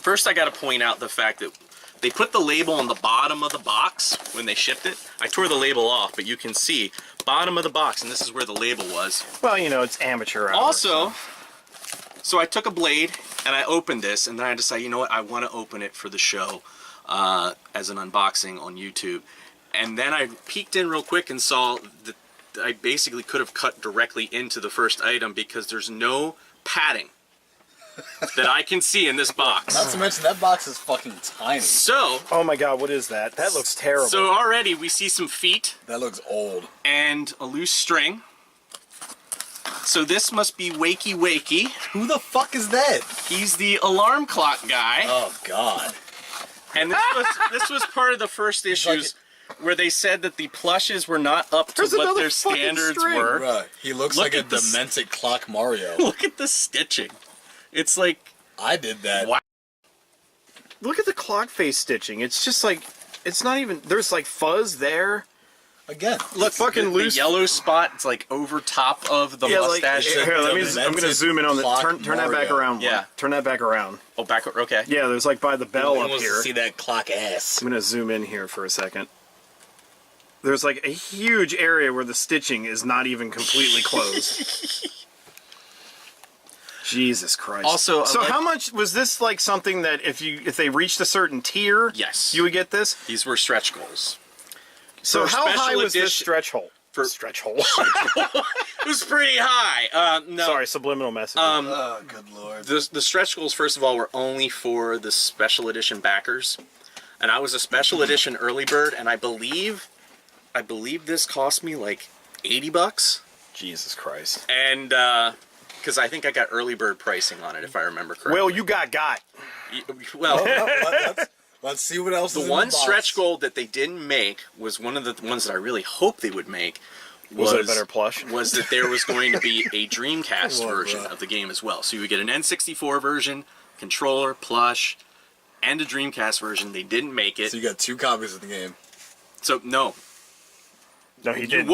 First, I got to point out the fact that they put the label on the bottom of the box when they shipped it. I tore the label off, but you can see bottom of the box, and this is where the label was. Well, you know, it's amateur hour. Also, so I took a blade and I opened this, and then I decided, you know what, I want to open it for the show as an unboxing on YouTube. And then I peeked in real quick and saw that I basically could have cut directly into the first item because there's no padding that I can see in this box. Not to mention that box is fucking tiny. So, oh my god, what is that? That looks terrible. So already we see some feet. That looks old. And a loose string. So this must be Wakey Wakey. Who the fuck is that? He's the alarm clock guy. Oh god. And this was part of the first issues where they said that the plushes were not up to what their standards were. Right. He looks like a demented clock Mario. Look at the stitching. It's like... I did that. Wow. Look at the clock face stitching. It's just like... It's not even... There's like fuzz there. Again. Look, fucking loose. The yellow spot, it's like over top of the mustache. Like, here, I'm going to zoom in on the... Turn that back around. Yeah. Turn that back around. Oh, back... Okay. Yeah, there's like by the bell up here. See that clock ass. I'm going to zoom in here for a second. There's like a huge area where the stitching is not even completely closed. Jesus Christ. Also, so how much was this, like something that if they reached a certain tier, yes, you would get this? These were stretch goals. So how high was this stretch hole? Stretch hole. It was pretty high. No. Sorry, subliminal message. Oh, good lord. The stretch goals, first of all, were only for the special edition backers, and I was a special edition early bird, and I believe this cost me like $80. Jesus Christ. And because I think I got early bird pricing on it, if I remember correctly. Well, you got. Well, let's see what else. The one stretch goal that they didn't make was one of the ones that I really hoped they would make. Was it a better plush? Was that there was going to be a Dreamcast version of the game as well. So you would get an N64 version, controller, plush, and a Dreamcast version. They didn't make it. So you got 2 copies of the game. So no. No, he didn't.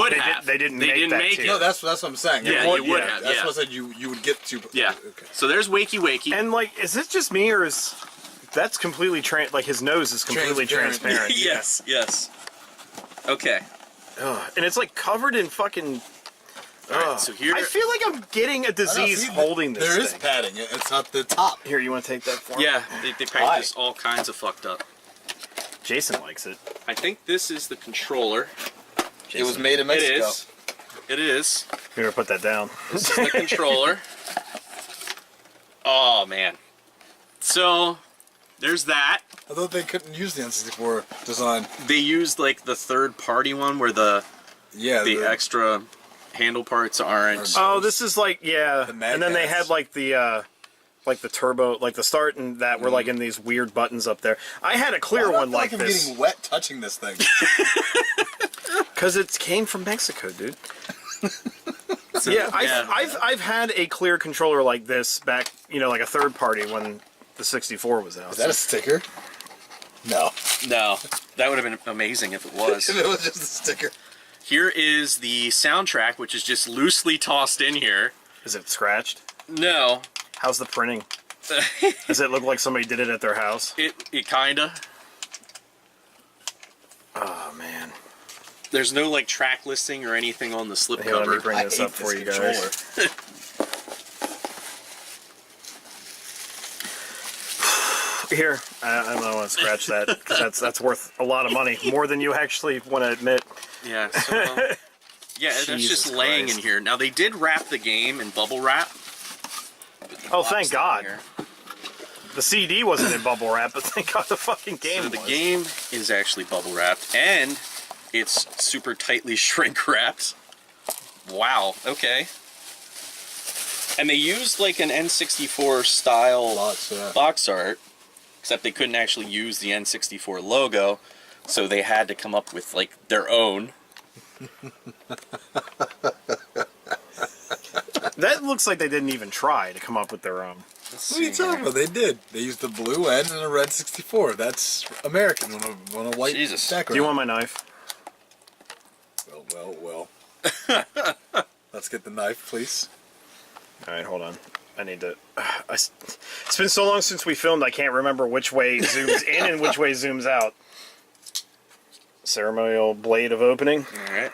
They didn't make it. No, that's what I'm saying. Yeah, you would have. That's what I said. You would get 2. Yeah. Okay. So there's Wakey Wakey. And like, is it just me or is that's completely like his nose is completely transparent? Yes. Yes. Okay. And it's like covered in fucking. Right, so here I feel like I'm getting a disease holding this. There is padding. It's at the top. Here, you want to take that for me? Yeah, they packed this all kinds of fucked up. Jason likes it. I think this is the controller. It was made in Mexico. It is. You're gonna put that down. This is the controller. Oh man. So there's that. I thought they couldn't use the N64 design. They used like the third-party one where the extra handle parts aren't. Oh, this is like and then they had like the turbo, like the start and that were like in these weird buttons up there. I had a clear one like this. I'm getting wet touching this thing. Because it came from Mexico, dude. I've had a clear controller like this back, like a third party when the 64 was out. Is that a sticker? No. No, that would have been amazing if it was. If it was just a sticker. Here is the soundtrack, which is just loosely tossed in here. Is it scratched? No. How's the printing? Does it look like somebody did it at their house? It kinda. Oh man. There's no like track listing or anything on the slipcover. Let me bring this up for you guys. Here, I don't want to scratch that because that's worth a lot of money, more than you actually want to admit. Yeah. So, yeah, that's just laying in here. Now they did wrap the game in bubble wrap. Oh, thank God. The CD wasn't in bubble wrap, but thank God the fucking game was. So the game is actually bubble wrapped, and it's super tightly shrink wrapped. Wow, okay. And they used like an N64 style box art, except they couldn't actually use the N64 logo, so they had to come up with like their own. That looks like they didn't even try to come up with their own. What are you talking about? They did. They used the blue N and a red 64. That's American on a white background. Do you want my knife? Well. Let's get the knife, please. Alright, hold on. I need to... it's been so long since we filmed, I can't remember which way zooms in and which way zooms out. Ceremonial blade of opening. All right.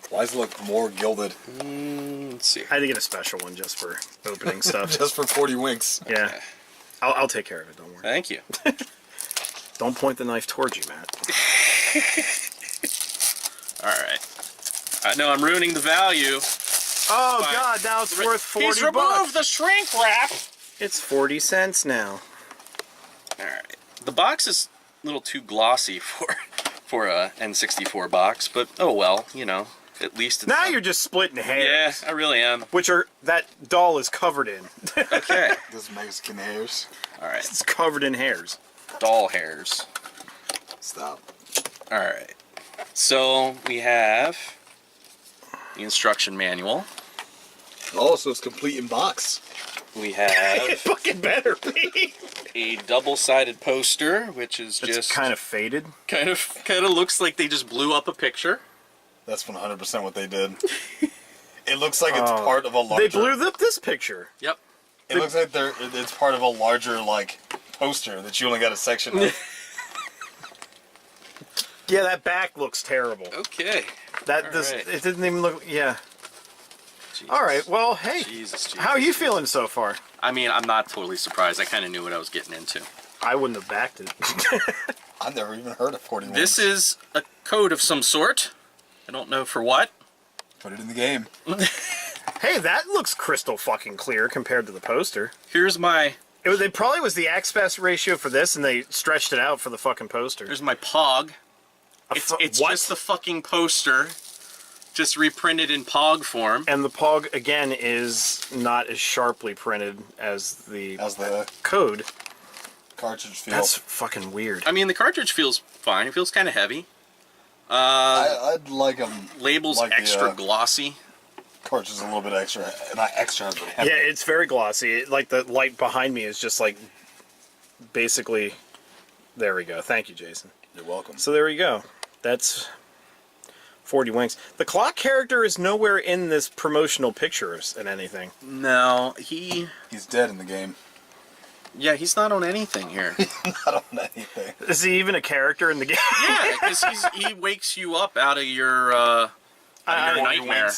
Why does it look more gilded? Let's see. I had to get a special one just for opening stuff. Just for 40 winks. Yeah. Okay. I'll take care of it, don't worry. Thank you. Don't point the knife towards you, Matt. All right. I know I'm ruining the value. Oh, But God, now it's worth 40 He's bucks. removed the shrink wrap. It's 40 cents now. All right. The box is a little too glossy for a N64 box, but oh well, you know. At least it's Now you're just splitting hairs. Yeah, I really am. Which that doll is covered in. Okay. Those Mexican hairs. All right. It's covered in hairs. Doll hairs. Stop. All right. So we have the instruction manual. Oh, so it's complete in box. We have Fucking better be. a double-sided poster, which is It's just kind of faded. kind of looks like they just blew up a picture. That's 100% what they did. It looks like it's part of a larger... They blew up this picture. Yep. It looks like it's part of a larger, like, poster that you only got a section of. Yeah, that back looks terrible. Okay. That All does. right. It didn't even look. Yeah. Jesus. All right. Well, hey. Jesus. How are you feeling so far? I mean, I'm not totally surprised. I kind of knew what I was getting into. I wouldn't have backed it. I've never even heard of 41. This is a code of some sort. I don't know for what. Put it in the game. Hey, that looks crystal fucking clear compared to the poster. Here's my It probably was the aspect ratio for this, and they stretched it out for the fucking poster. here's my POG. It's what? just the fucking poster, just reprinted in POG form. And the POG again is not as sharply printed as the How's the code. cartridge feel? That's fucking weird. I mean, the cartridge feels fine. It feels kind of heavy. I'd like them. Label's like extra the, glossy. cartridge is a little bit extra, not extra, but heavy. Yeah, it's very glossy. Like the light behind me is just like basically. There we go. Thank you, Jason. You're welcome. So there we go. That's 40 winks. The clock character is nowhere in this promotional pictures and anything. No, He's dead in the game. yeah, he's not on anything here. Not on anything. Is he even a character in the game? Yeah, because he wakes you up out of your nightmare.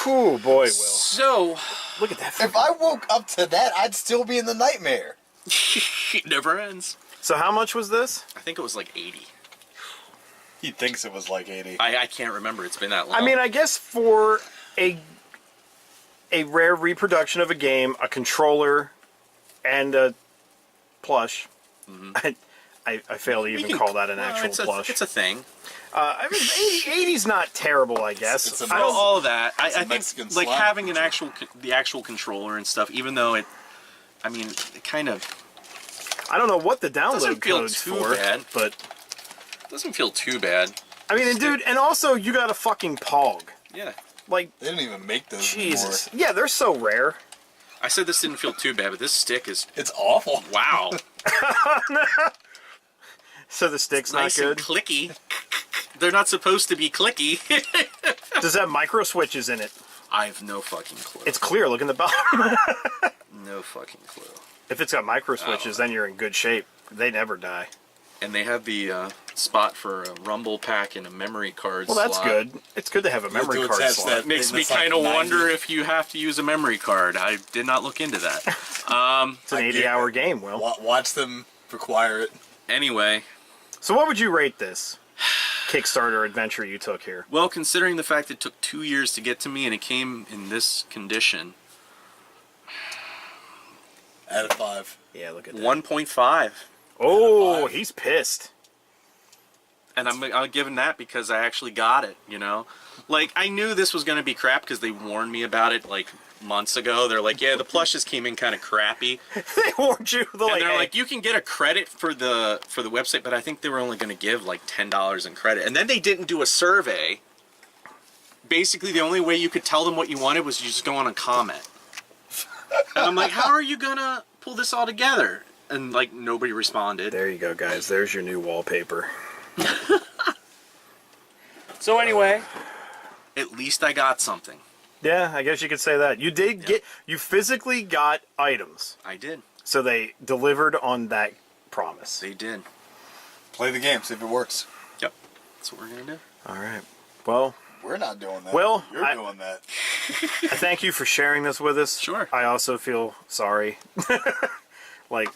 Whew, boy, Will. So, Look at that. If I woke up to that, I'd still be in the nightmare. it never ends. So how much was this? I think it was like 80. He thinks it was like 80. I can't remember. It's been that long. I mean, I guess for a rare reproduction of a game, a controller, and a plush, I fail to even call that an actual plush. It's a thing. I mean, 80's not terrible, I guess. It's a I don't all of that. I think Mexican like slap. having the actual controller and stuff. Even though it kind of I don't know what the Doesn't download feel code's too for, bad. but doesn't feel too bad. I mean, and dude, and also you got a fucking POG. Yeah. Like, They didn't even make those Jesus. anymore. Yeah, they're so rare. I said this didn't feel too bad, but this stick is It's awful. wow. So the stick's Nice not and good. clicky. They're not supposed to be clicky. Does that micro switches in it? I have no fucking clue. It's clear. Look in the bottom. No fucking clue. If it's got micro switches, then you're in good shape. They never die. And they have the spot for a rumble pack and a memory card Well, that's slot. good. It's good to have a memory to card attach slot. that. Makes me That's like kind of 90. wonder if you have to use a memory card. I did not look into that. It's an 80-hour game, Will. Watch them require it. Anyway, So what would you rate this Kickstarter adventure you took here? well, considering the fact it took 2 years to get to me and it came in this condition, Out of 5. Yeah, look at that. 1.5. Oh, Five. he's pissed. And I'm giving that because I actually got it, you know? Like, I knew this was going to be crap because they warned me about it, like, months ago. They're like, yeah, the plushes came in kind of crappy. They warned you. They're And they're hey, like, you can get a credit for the website, but I think they were only going to give, like, $10 in credit. And then they didn't do a survey. Basically, the only way you could tell them what you wanted was you just go on a comment. And I'm like, how are you going to pull this all together? And, like, nobody responded. There you go, guys. There's your new wallpaper. So anyway, at least I got something. Yeah, I guess you could say that. You did get, you physically got items. I did. So they delivered on that promise. They did. Play the game, see if it works. Yep. That's what we're going to do. All right. Well, We're not doing that. Well, you're doing that. I thank you for sharing this with us. Sure. I also feel sorry. Like,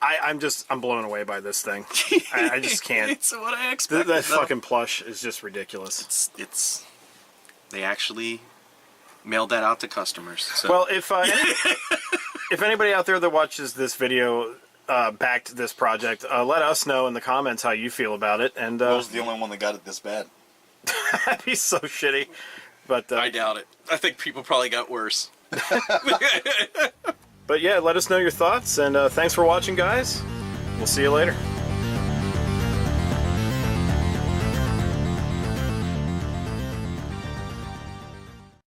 I'm blown away by this thing. I just can't. It's what I expected. That fucking plush is just ridiculous. It's they actually mailed that out to customers. So. Well, if anybody out there that watches this video backed this project, let us know in the comments how you feel about it. And Will's the only one that got it this bad. that'd be so shitty. But I doubt it. I think people probably got worse. But yeah, let us know your thoughts, and thanks for watching, guys. We'll see you later.